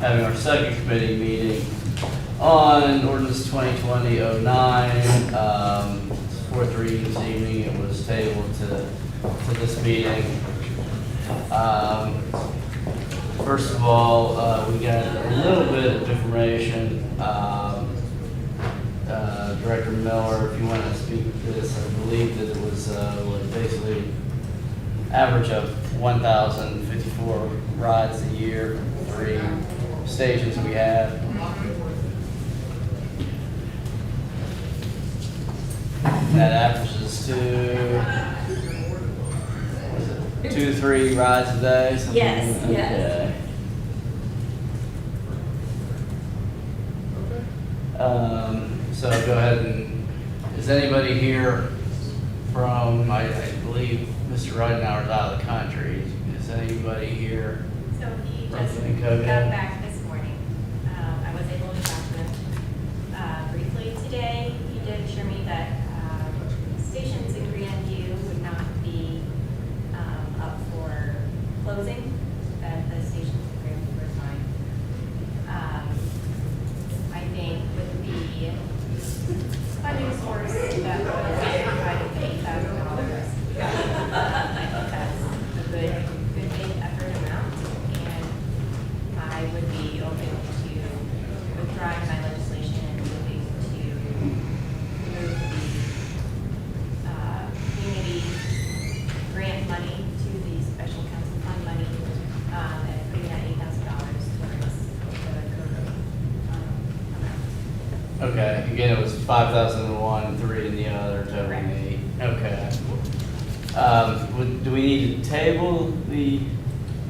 having our second committee meeting on ordinance 2020-09. Fourth reading this evening. It was tabled to this meeting. First of all, we got a little bit of information. Director Miller, if you want to speak to this, I believe that it was basically average of 1,054 rides a year, 3 stations we have. That averages to, what is it, 2 to 3 rides a day? Something Yes, like that? yes. Okay. So go ahead and, is anybody here from, I believe Mr. Ridenhour is out of the country. Is anybody here? So he from just Finance got Cmte? back this morning. I was able to talk to him briefly today. He did assure me that stations in Grandview would not be up for closing, that the stations in Grandview were fine. I think with the funding source that was provided, the $8,000, I think that's a good faith effort amount, and I would be open to withdrawing my legislation and moving to move the community grant money to the special council fund money, and putting that $8,000 towards the code amount. Okay, again, it was 5,001 and 3 in the other, totaling 8. Okay. Do we need to table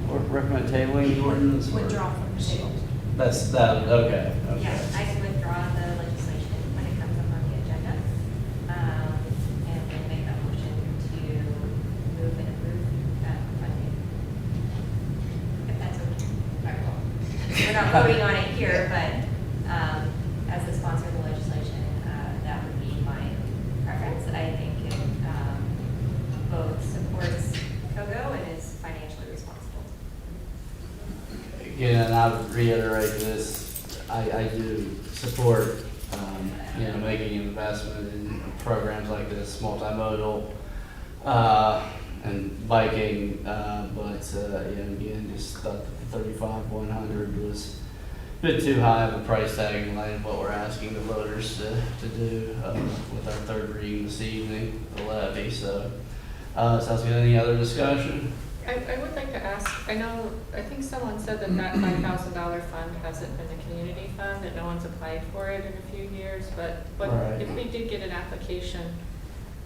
or recommend tabling the ordinance? or- Withdraw from the table. That's, okay. Yeah, I can withdraw the legislation when it comes up on the agenda, and then make that motion to move and approve that funding. If that's okay. We're not voting on it here, but, as the sponsor of the legislation, that would be my preference. I think it, both supports Kogo and is financially responsible. Again, and I would reiterate this, I do support, making investment in programs like this, multimodal, and biking, but, again, just thought that the 35,100 was a bit too high of a price tag in light of what we're asking the voters to do, with our third reading this evening, the levy, so. Sounds good. Any other discussion? I would like to ask, I think someone said that $5,000 fund hasn't been a community fund, that no one's applied for it in a few years, but Right. if we did get an application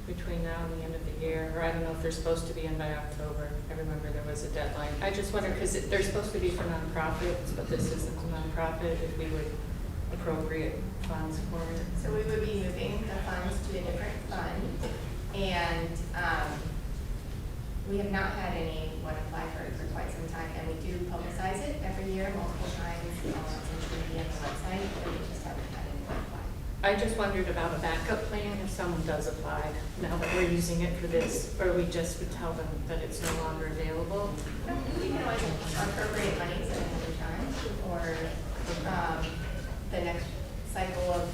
between now and the end of the year, or I don't know if they're supposed to be in by October, I remember there was a deadline. I just wonder, because they're supposed to be for nonprofits, but this isn't a nonprofit, if we would appropriate funds for it. So we would be moving the funds to a different fund, and we have not had anyone apply for it for quite some time, and we do publicize it every year, multiple times, on social media and the website, but we just haven't had anyone apply. I just wondered about a backup plan if someone does apply, now that we're using it for this, or we just would tell them that it's no longer available. We can always appropriate monies at another time, or the next cycle of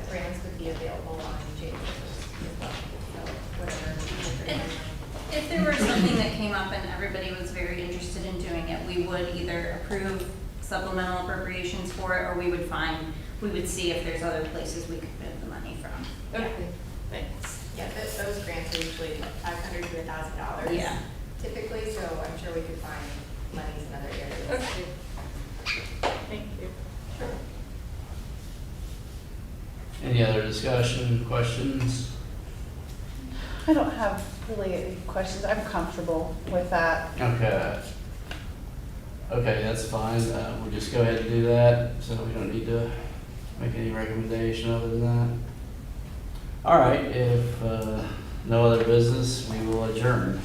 grants would be available on January 1st as well. So whatever. If there were something that came up and everybody was very interested in doing it, we would either approve supplemental appropriations for it, or we would see if there's other places we could move the money from. Okay, thanks. Yeah, those grants are usually $500 to $1,000. Yeah. Typically, so I'm sure we could find monies in other areas. Okay. Thank you. Any other discussion, questions? I don't have really any questions. I'm comfortable with that. Okay. Okay, that's fine. We'll just go ahead and do that, so we don't need to make any recommendation other than that. All right, if no other business, we will adjourn.